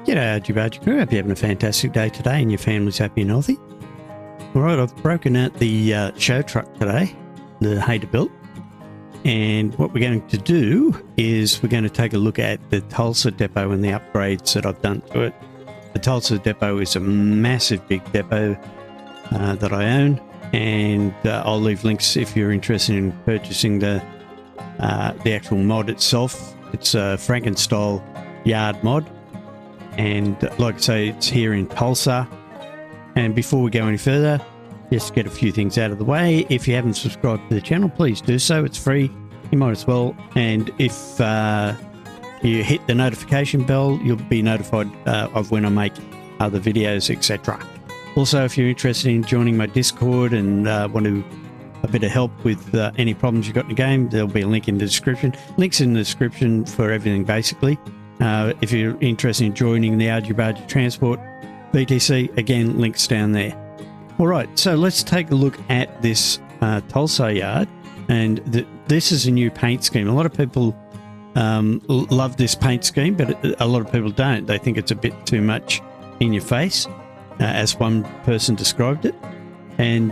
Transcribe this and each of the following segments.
G'day RG Bargy crew, hope you're having a fantastic day today and your family's happy and healthy. Alright, I've broken out the show truck today, the Hayterbilt, and what we're going to do is we're going to take a look at the Tulsa depot and the upgrades that I've done to it. The Tulsa depot is a massive big depot that I own, and I'll leave links if you're interested in purchasing the actual mod itself. It's a Frankenstyle Yard mod. And like I say, it's here in Tulsa. And before we go any further, just get a few things out of the way. If you haven't subscribed to the channel, please do so. It's free. You might as well. And if you hit the notification bell, you'll be notified of when I make other videos, etc. Also, if you're interested in joining my Discord and want a bit of help with any problems you've got in the game, there'll be a link in the description. Links in the description for everything, basically. If you're interested in joining the RG Bargy Transport VTC, again, links down there. All right, so let's take a look at this Tulsa Yard. And this is a new paint scheme. A lot of people love this paint scheme, but a lot of people don't. They think it's a bit too much in your face, as one person described it. And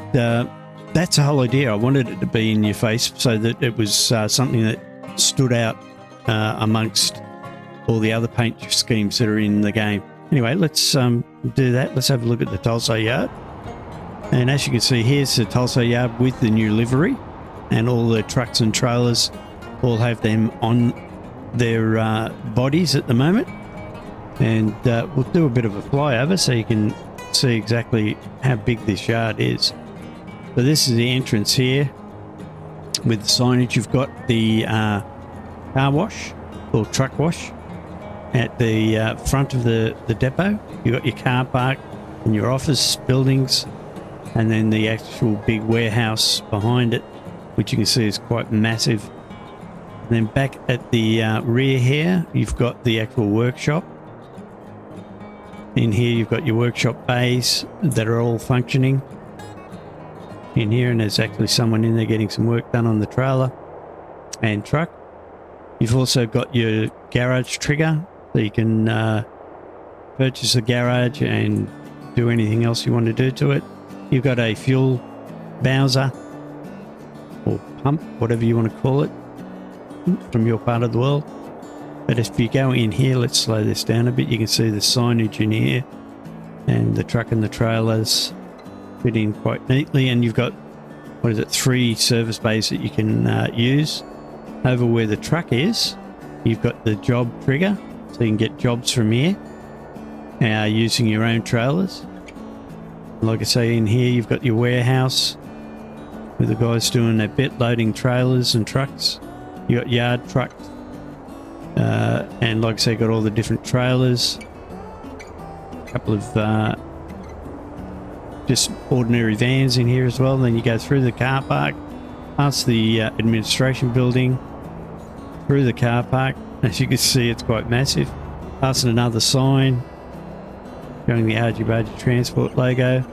that's the whole idea. I wanted it to be in your face so that it was something that stood out amongst all the other paint schemes that are in the game. Anyway, let's do that. Let's have a look at the Tulsa Yard. And as you can see, here's the Tulsa Yard with the new livery, and all the trucks and trailers all have them on their bodies at the moment. And we'll do a bit of a flyover so you can see exactly how big this yard is. So this is the entrance here with the signage. You've got the car wash or truck wash at the front of the depot. You've got your car park and your office buildings, and then the actual big warehouse behind it, which you can see is quite massive. And then back at the rear here, you've got the actual workshop. In here you've got your workshop bays that are all functioning in here, and there's actually someone in there getting some work done on the trailer and truck. You've also got your garage trigger, so you can purchase a garage and do anything else you want to do to it. You've got a fuel bowser or pump, whatever you want to call it, from your part of the world. But if you go in here, let's slow this down a bit, you can see the signage in here, and the truck and the trailers fit in quite neatly. And you've got, 3 service bays that you can use. Over where the truck is, you've got the job trigger, so you can get jobs from here using your own trailers. Like I say, in here you've got your warehouse with the guys doing their bit, loading trailers and trucks. You got yard trucks, and like I say, got all the different trailers. A couple of just ordinary vans in here as well. Then you go through the car park, past the administration building, through the car park. As you can see, it's quite massive. Past another sign showing the RG Bargy Transport logo.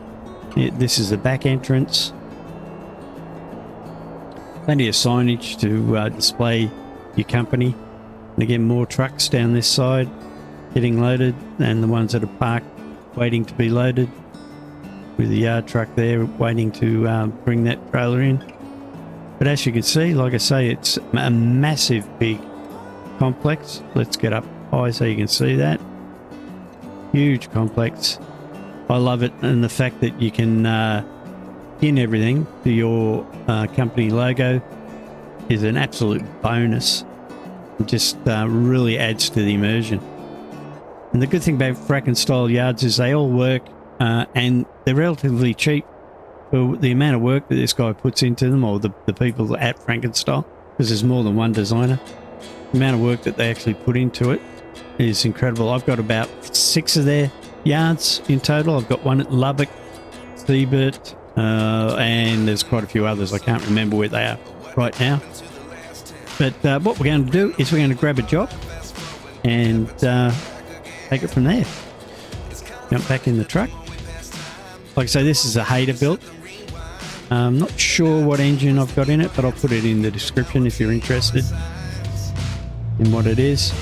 This is the back entrance. Plenty of signage to display your company. And again, more trucks down this side getting loaded, and the ones that are parked waiting to be loaded, with the yard truck there waiting to bring that trailer in. But as you can see, like I say, it's a massive big complex. Let's get up high so you can see that. Huge complex. I love it, and the fact that you can pin everything to your company logo is an absolute bonus. It just really adds to the immersion. And the good thing about Frankenstyle yards is they all work, and they're relatively cheap for the amount of work that this guy puts into them, or the people at Frankenstyle, because there's more than one designer. The amount of work that they actually put into it is incredible. I've got about 6 of their yards in total. I've got one at Lubbock, Siebert, and there's quite a few others. I can't remember where they are right now. But what we're going to do is we're going to grab a job and take it from there. Jump back in the truck. Like I say, this is a Hayterbilt. I'm not sure what engine I've got in it, but I'll put it in the description if you're interested in what it is.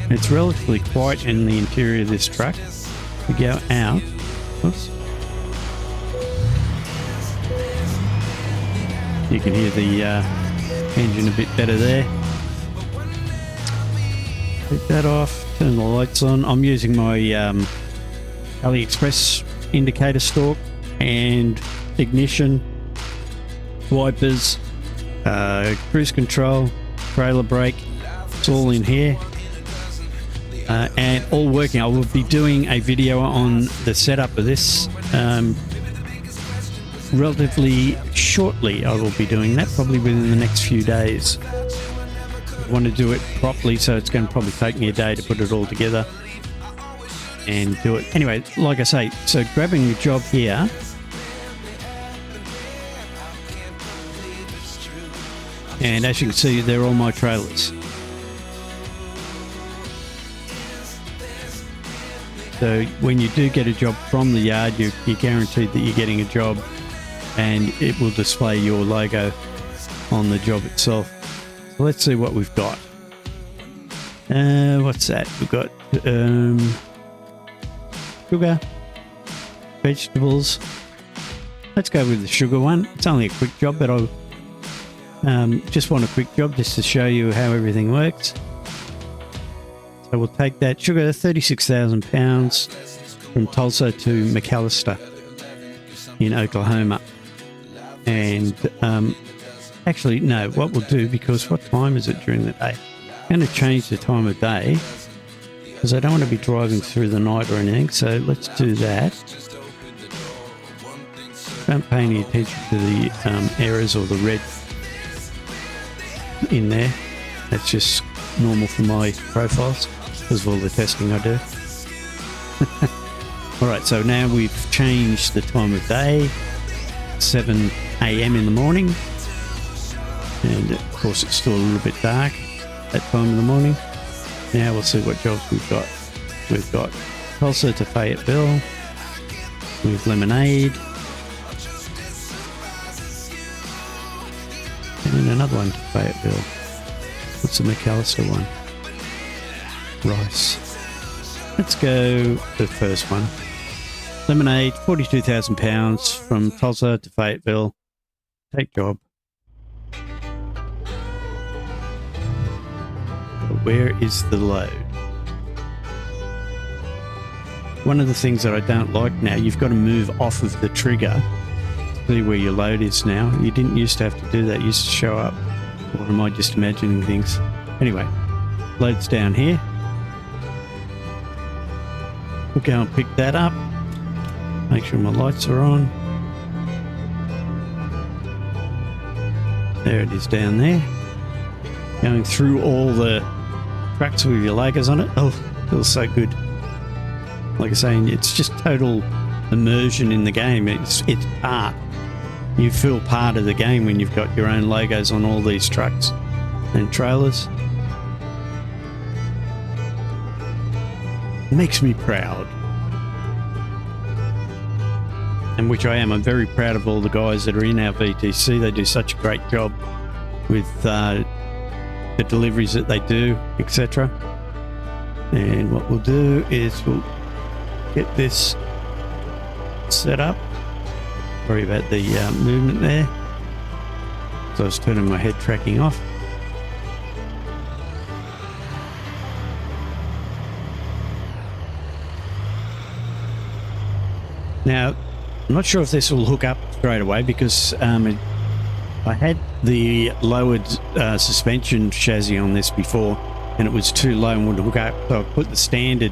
It's relatively quiet in the interior of this truck. We go out. Oops. You can hear the engine a bit better there. Take that off. Turn the lights on. I'm using my AliExpress indicator stalk and ignition, wipers, cruise control, trailer brake. It's all in here. And all working. I will be doing a video on the setup of this relatively shortly. I will be doing that probably within the next few days. I want to do it properly, so it's going to probably take me a day to put it all together and do it. Anyway, like I say, so grabbing the job here. And as you can see, they're all my trailers. So when you do get a job from the yard, you're guaranteed that you're getting a job, and it will display your logo on the job itself. So let's see what we've got. What's that? We've got sugar, vegetables. Let's go with the sugar one. It's only a quick job, but I just want a quick job just to show you how everything works. So we'll take that sugar, 36,000 pounds from Tulsa to McAllister in Oklahoma. And actually, no, what we'll do, because what time is it during the day? I'm going to change the time of day because I don't want to be driving through the night or anything. So let's do that. Don't pay any attention to the errors or the red in there. That's just normal for my profiles because of all the testing I do. Alright, so now we've changed the time of day, 7 AM in the morning, and of course it's still a little bit dark that time in the morning. Now we'll see what jobs we've got. We've got Tulsa to Fayetteville, we've Lemonade, and another one to Fayetteville. What's the McAllister one? Rice. Let's go the first one. Lemonade, 42,000 pounds from Tulsa to Fayetteville. Take job. Where is the load? One of the things that I don't like now, you've got to move off of the trigger to see where your load is now. You didn't used to have to do that. It used to show up. Or am I just imagining things? Anyway, load's down here. We'll go and pick that up. Make sure my lights are on. There it is down there. Going through all the tracks with your logos on it. Oh, feels so good. Like I say, it's just total immersion in the game. It's art. You feel part of the game when you've got your own logos on all these trucks and trailers. Makes me proud. And which I am. I'm very proud of all the guys that are in our VTC. They do such a great job with the deliveries that they do, etc. And what we'll do is we'll get this set up. Sorry about the movement there. So I was turning my head tracking off. Now, I'm not sure if this will hook up straight away because I had the lowered suspension chassis on this before and it was too low and wouldn't hook up. So I put the standard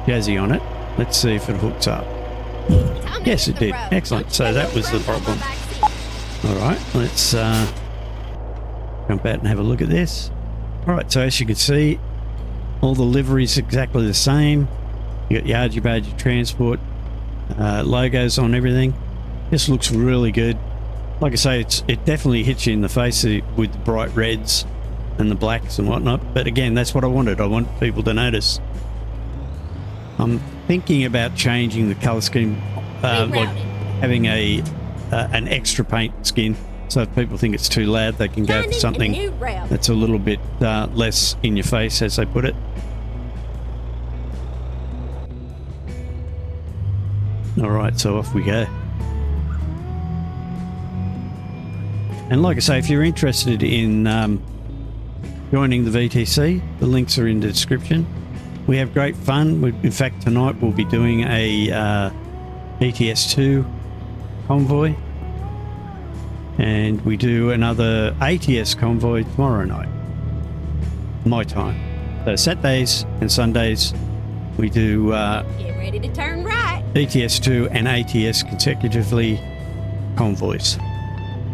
chassis on it. Let's see if it hooks up. Yes, it did. Excellent. So that was the problem. All right, let's jump out and have a look at this. All right, so as you can see, all the liveries exactly the same. You got the RG Bargy Transport logos on everything. This looks really good. Like I say, it definitely hits you in the face with the bright reds and the blacks and whatnot. But again, that's what I wanted. I want people to notice. I'm thinking about changing the color scheme, like having an extra paint skin, so if people think it's too loud, they can go for something that's a little bit less in your face, as they put it. All right, so off we go. And like I say, if you're interested in joining the VTC, the links are in the description. We have great fun. In fact, tonight we'll be doing a ATS 2 convoy, and we do another ATS convoy tomorrow night, my time. So Saturdays and Sundays we do Get ready to turn right. ATS 2 and ATS consecutively convoys.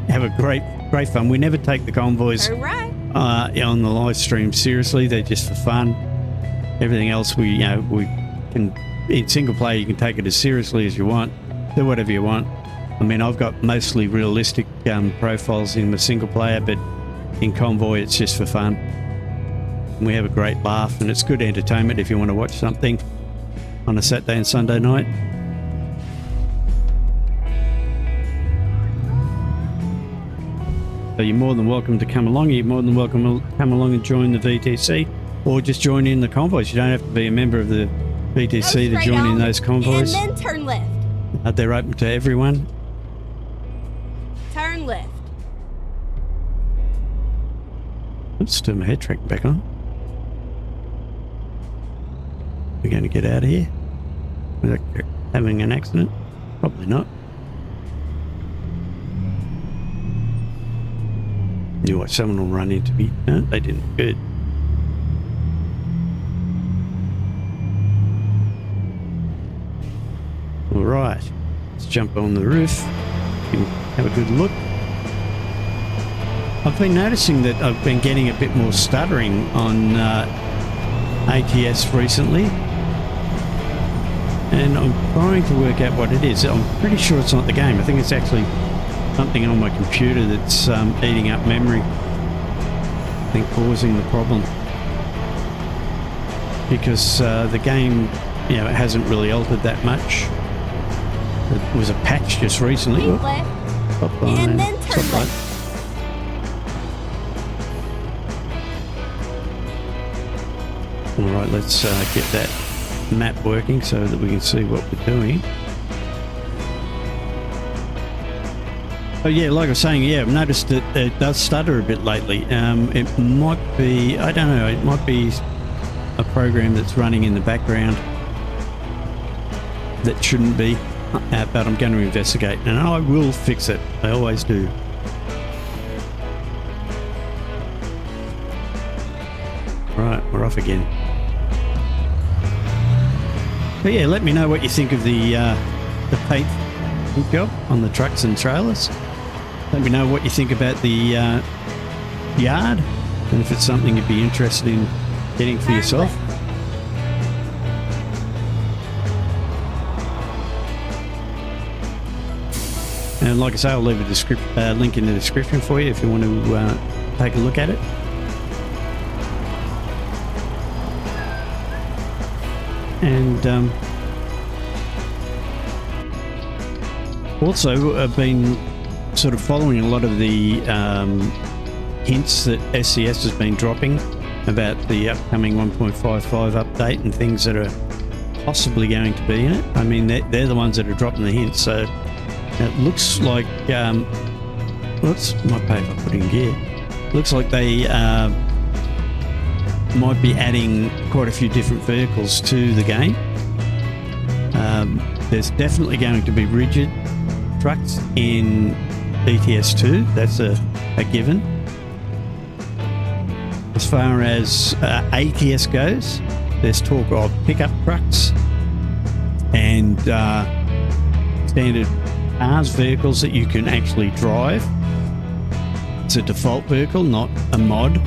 Have a great fun. We never take the convoys Turn right. on the live stream seriously. They're just for fun. Everything else we can, in single player you can take it as seriously as you want, do whatever you want. I mean, I've got mostly realistic profiles in the single player, but in convoy it's just for fun. And we have a great laugh, and it's good entertainment if you want to watch something on a Saturday and Sunday night. So you're more than welcome to come along. You're more than welcome to come along and join the VTC, or just join in the convoys. You don't have to be a member of the VTC to join in those convoys. And then turn left. They're open to everyone. Turn left. Let's turn my head track back on. We're going to get out of here. Without having an accident? Probably not. You watch, someone will run into me. No, they didn't. Good. All right, let's jump on the roof and have a good look. I've been noticing that I've been getting a bit more stuttering on ATS recently, and I'm trying to work out what it is. I'm pretty sure it's not the game. I think it's actually something on my computer that's eating up memory and causing the problem, because the game, it hasn't really altered that much. It was a patch just recently. Keep left. And then turn left. All right, let's get that map working so that we can see what we're doing. Oh yeah, like I was saying, I've noticed that it does stutter a bit lately. It might be, I don't know, it might be a program that's running in the background that shouldn't be, but I'm going to investigate, and I will fix it. I always do. Right, we're off again. But yeah, let me know what you think of the paint job on the trucks and trailers. Let me know what you think about the yard, and if it's something you'd be interested in getting for yourself. And like I say, I'll leave a link in the description for you if you want to take a look at it. And also, I've been sort of following a lot of the hints that SCS has been dropping about the upcoming 1.55 update and things that are possibly going to be in it. I mean, they're the ones that are dropping the hints, so it looks like... whoops, my paper put in gear. Looks like they might be adding quite a few different vehicles to the game. There's definitely going to be rigid trucks in ATS 2, that's a given. As far as ATS goes, there's talk of pickup trucks and standard cars, vehicles that you can actually drive. It's a default vehicle, not a mod.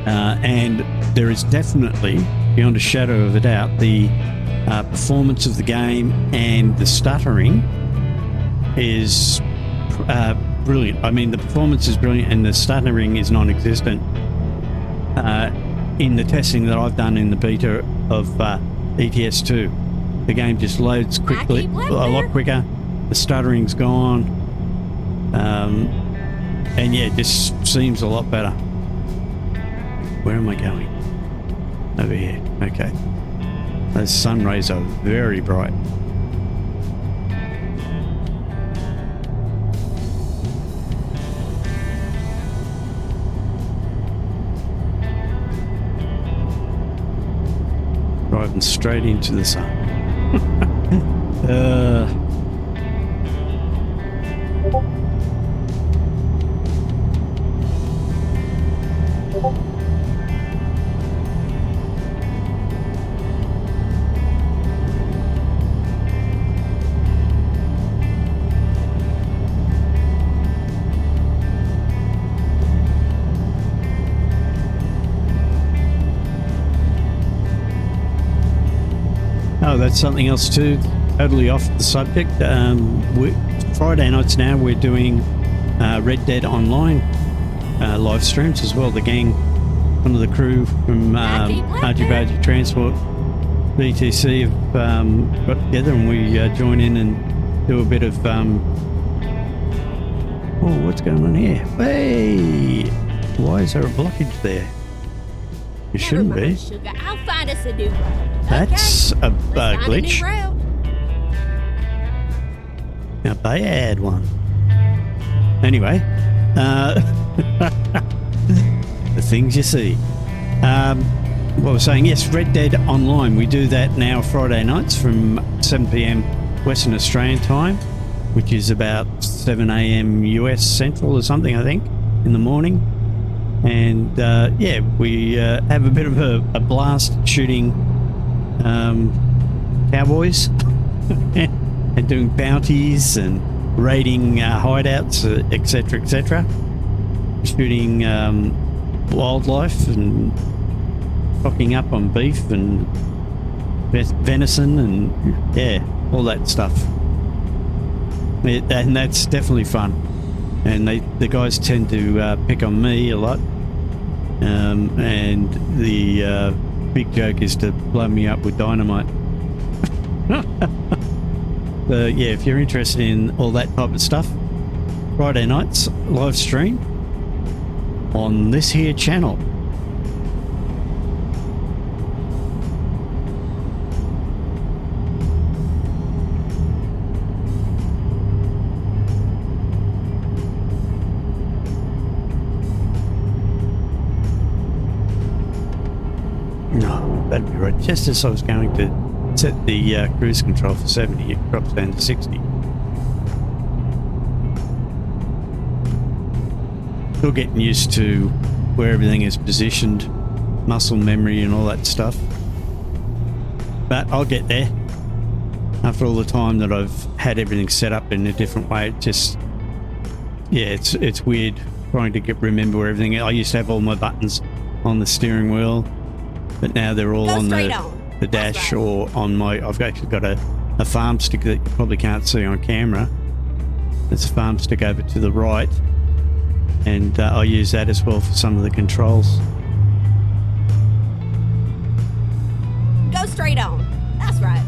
And there is definitely, beyond a shadow of a doubt, the performance of the game and the stuttering is brilliant. I mean, the performance is brilliant and the stuttering is non-existent. In the testing that I've done in the beta of ETS 2, the game just loads quickly, a lot quicker. The stuttering's gone. And yeah, it just seems a lot better. Where am I going? Over here. Okay. Those sun rays are very bright. Driving straight into the sun. Oh, that's something else too, totally off the subject. Friday nights now we're doing Red Dead Online live streams as well. The gang, one of the crew from RG Bargy Transport VTC have got together and we join in and do a bit of... oh, what's going on here? Hey! Why is there a blockage there? It shouldn't be. Sugar. I'll find us a new road. That's okay. a Let's glitch. find a new route. A bad one. Anyway, the things you see. What I was saying, yes, Red Dead Online. We do that now Friday nights from 7 p.m. Western Australian time, which is about 7 a.m. US Central or something, I think, in the morning. And yeah, we have a bit of a blast shooting cowboys and doing bounties and raiding hideouts, etc., etc. Shooting wildlife and stocking up on beef and venison and yeah, all that stuff. And that's definitely fun. And the guys tend to pick on me a lot. And the big joke is to blow me up with dynamite. So yeah, if you're interested in all that type of stuff, Friday nights live stream on this here channel. No, that'd be right. Just as I was going to set the cruise control for 70, it drops down to 60. Still getting used to where everything is positioned, muscle memory and all that stuff. But I'll get there. After all the time that I've had everything set up in a different way, it just, yeah, it's weird trying to remember where everything is. I used to have all my buttons on the steering wheel, but now they're all on the dash or on my... I've actually got a farm stick that you probably can't see on camera. There's a farm stick over to the right, and I use that as well for some of the controls. Go straight on. That's right.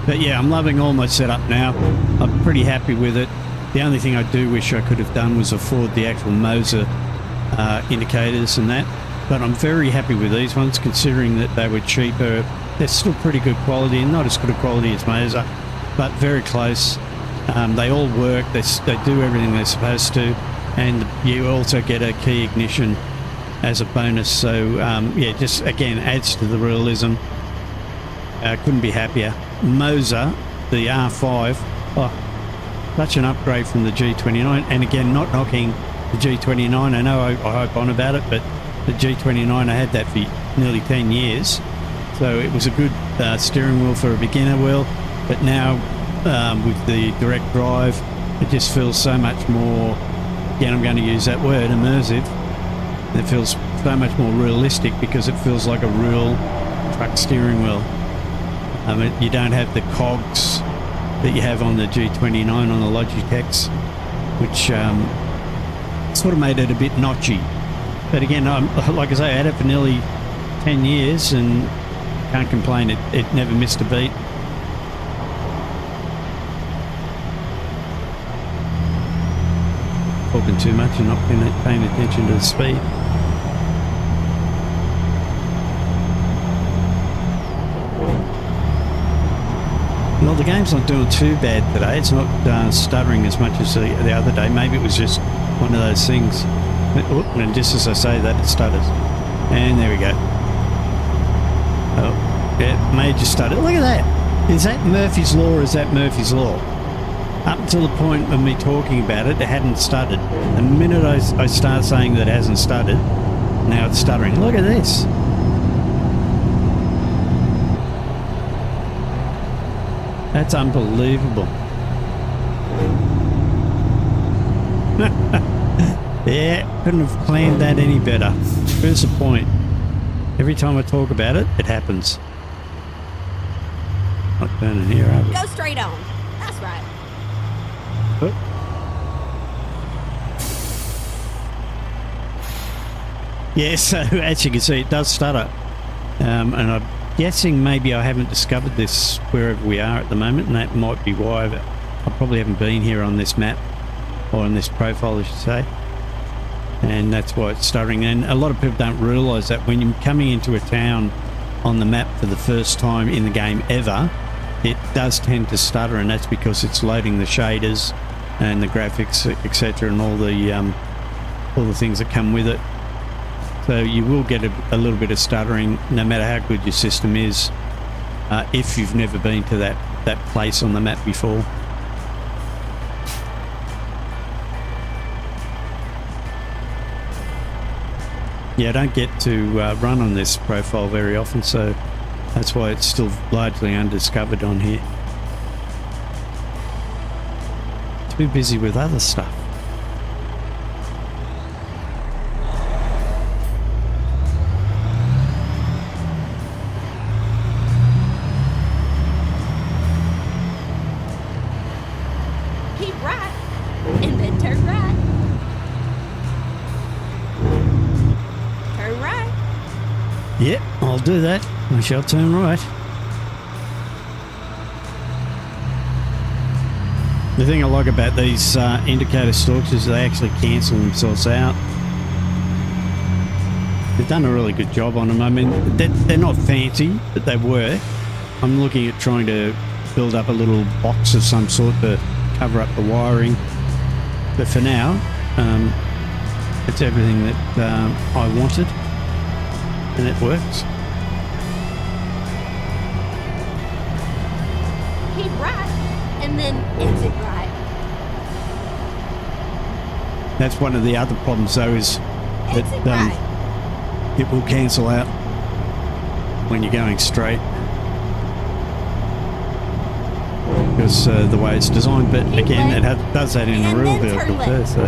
But yeah, I'm loving all my setup now. I'm pretty happy with it. The only thing I do wish I could have done was afford the actual Moza indicators and that. But I'm very happy with these ones, considering that they were cheaper. They're still pretty good quality, and not as good a quality as Moza, but very close. They all work. They do everything they're supposed to, and you also get a key ignition as a bonus. So yeah, just again adds to the realism. Couldn't be happier. Moza, the R5, oh, such an upgrade from the G29. And again, not knocking the G29. I know I hope on about it, but the G29, I had that for nearly 10 years. So it was a good steering wheel for a beginner wheel. But now with the direct drive, it just feels so much more, again, I'm going to use that word, immersive. It feels so much more realistic because it feels like a real truck steering wheel. You don't have the cogs that you have on the G29 on the Logitechs, which sort of made it a bit notchy. But again, like I say, I had it for nearly 10 years and can't complain. It never missed a beat. Talking too much and not paying attention to the speed. Well, the game's not doing too bad today. It's not stuttering as much as the other day. Maybe it was just one of those things. And just as I say that, it stutters. And there we go. Oh, yeah, major stutter. Look at that. Is that Murphy's Law or is that Murphy's Law? Up until the point of me talking about it, it hadn't stuttered. The minute I start saying that it hasn't stuttered, now it's stuttering. Look at this. That's unbelievable. Yeah, couldn't have planned that any better. Here's the point. Every time I talk about it, it happens. Not turning here, are we? Go straight on. That's right. Oh. Yeah, so as you can see, it does stutter. And I'm guessing maybe I haven't discovered this wherever we are at the moment, and that might be why I probably haven't been here on this map, or on this profile, I should say. And that's why it's stuttering. And a lot of people don't realise that when you're coming into a town on the map for the first time in the game ever, it does tend to stutter, and that's because it's loading the shaders and the graphics, etc., and all the things that come with it. So you will get a little bit of stuttering, no matter how good your system is, if you've never been to that place on the map before. Yeah, I don't get to run on this profile very often, so that's why it's still largely undiscovered on here. Too busy with other stuff. Keep right, and then turn right. Turn right. Yep, I'll do that. I shall turn right. The thing I like about these indicator stalks is they actually cancel themselves out. They've done a really good job on them. I mean, they're not fancy, but they work. I'm looking at trying to build up a little box of some sort to cover up the wiring. But for now, it's everything that I wanted, and it works. Keep right, and then exit right. That's one of the other problems, though, is that Exit right. it will cancel out when you're going straight, because the way it's designed. But Keep again, left, it does that in a and real then turn vehicle too. left. So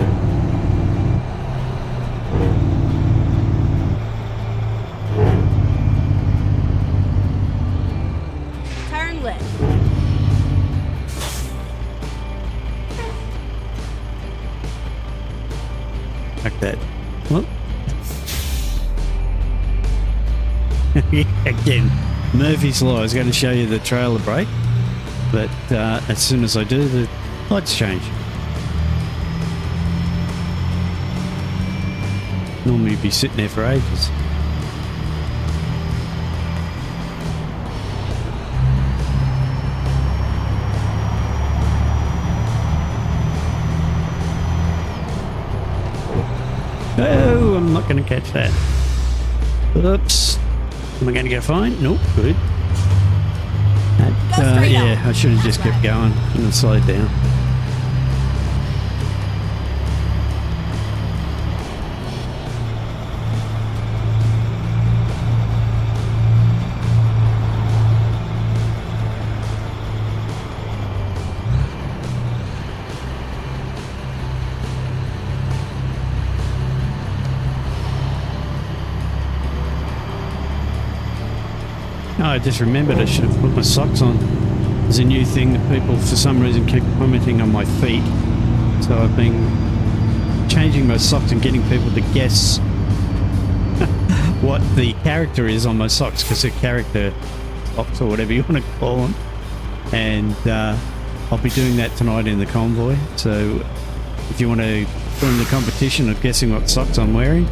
Turn left. like that. Well, again, Murphy's Law. I was going to show you the trailer brake, but as soon as I do, the lights change. Normally you'd be sitting there for ages. Oh, I'm not going to catch that. Oops. Am I going to go fine? Nope, good. Go straight yeah, on. I should have just kept going and slowed down. Oh, I just remembered I should have put my socks on. There's a new thing that people for some reason keep commenting on my feet. So I've been changing my socks and getting people to guess what the character is on my socks, because they're character socks or whatever you want to call them. And I'll be doing that tonight in the convoy. So if you want to join the competition of guessing what socks I'm wearing,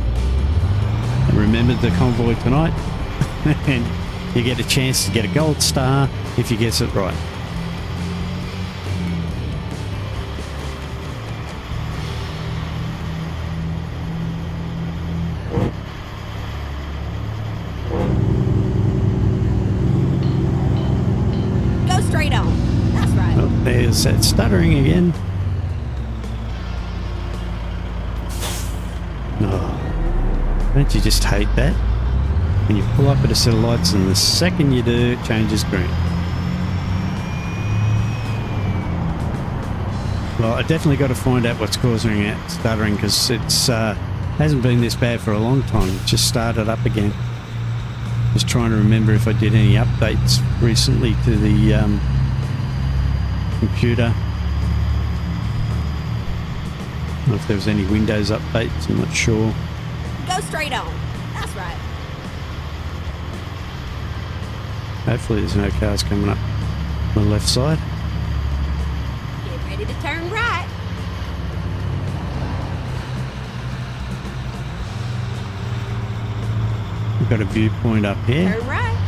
remember the convoy tonight, and you get a chance to get a gold star if you guess it right. Go straight on. That's right. Oh, there's that stuttering again. Oh, don't you just hate that? When you pull up at a set of lights and the second you do, it changes green. Well, I definitely got to find out what's causing that stuttering, because it's hasn't been this bad for a long time. It just started up again. Just trying to remember if I did any updates recently to the computer. Or if there was any Windows updates, I'm not sure. Go straight on. That's right. Hopefully there's no cars coming up on the left side. Get ready to turn right. We've got a viewpoint up here. Turn right.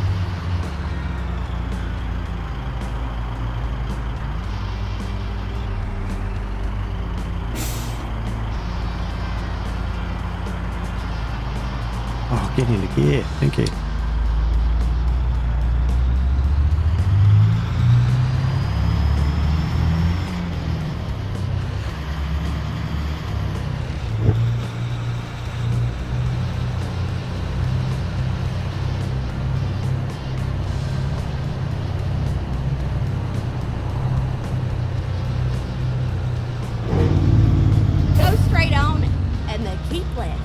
Oh, get into gear. Thank you. Go straight on and then keep left.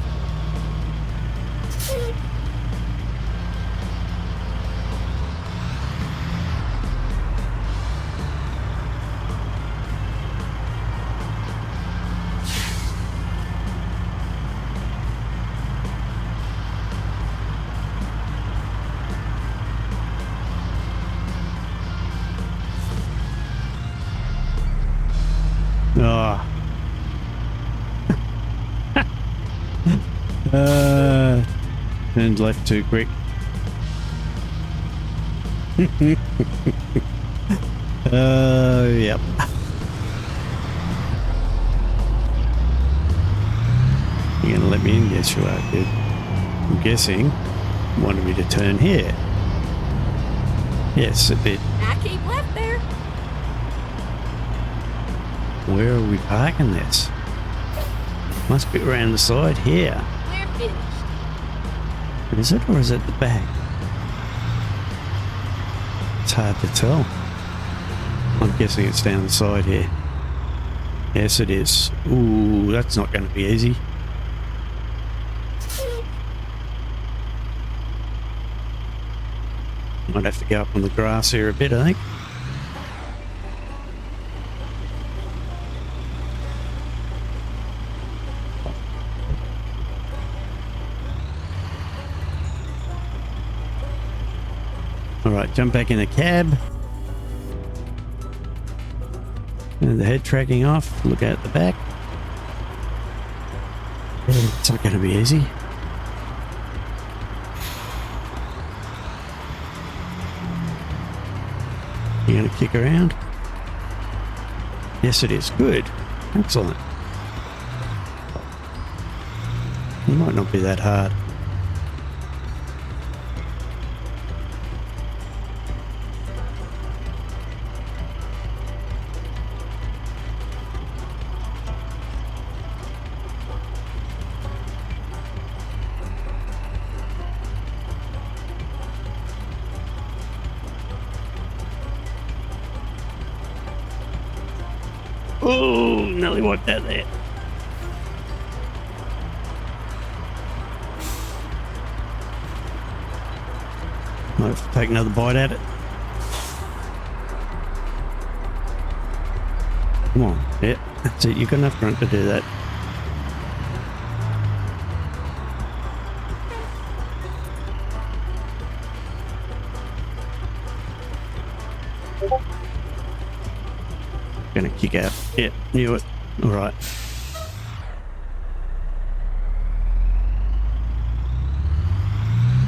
Oh. Turned left too quick. Yep. You're gonna let me in? Yes, you are, dude. I'm guessing you wanted me to turn here. Yes, it did. Now keep left there. Where are we parking this? Must be around the side here. We're finished. Is it, or is it the back? It's hard to tell. I'm guessing it's down the side here. Yes, it is. Ooh, that's not going to be easy. Might have to go up on the grass here a bit, I think. Alright, jump back in the cab. And the head tracking off. Look out the back. It's not going to be easy. You're going to kick around? Yes, it is. Good. Excellent. It might not be that hard. Oh, nearly wiped out there. Might have to take another bite at it. Come on. Yeah, that's it. You've got enough grunt to do that. Gonna kick out. Yeah, knew it. All right.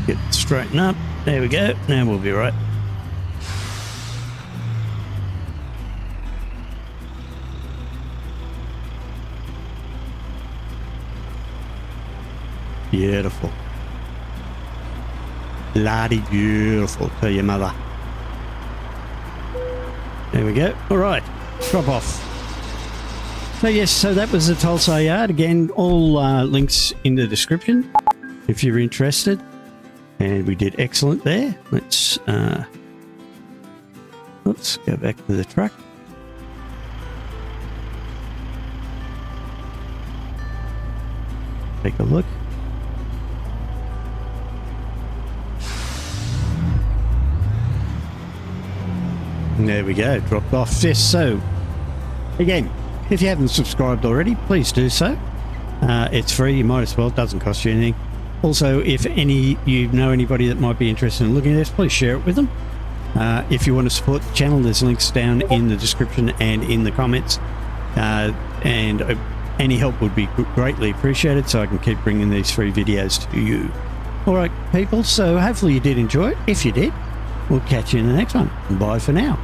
Get it straighten up. There we go. Now we'll be right. Beautiful. Bloody beautiful, tell your mother. There we go. All right. Drop off. So yes, so that was the Tulsa Yard. Again, all links in the description if you're interested. And we did excellent there. Let's go back to the truck. Take a look. And there we go, dropped off. Yes, so again, if you haven't subscribed already, please do so. It's free, you might as well, it doesn't cost you anything. Also, if you know anybody that might be interested in looking at this, please share it with them. If you want to support the channel, there's links down in the description and in the comments. And any help would be greatly appreciated so I can keep bringing these free videos to you. All right, people, so hopefully you did enjoy it. If you did, we'll catch you in the next one. Bye for now.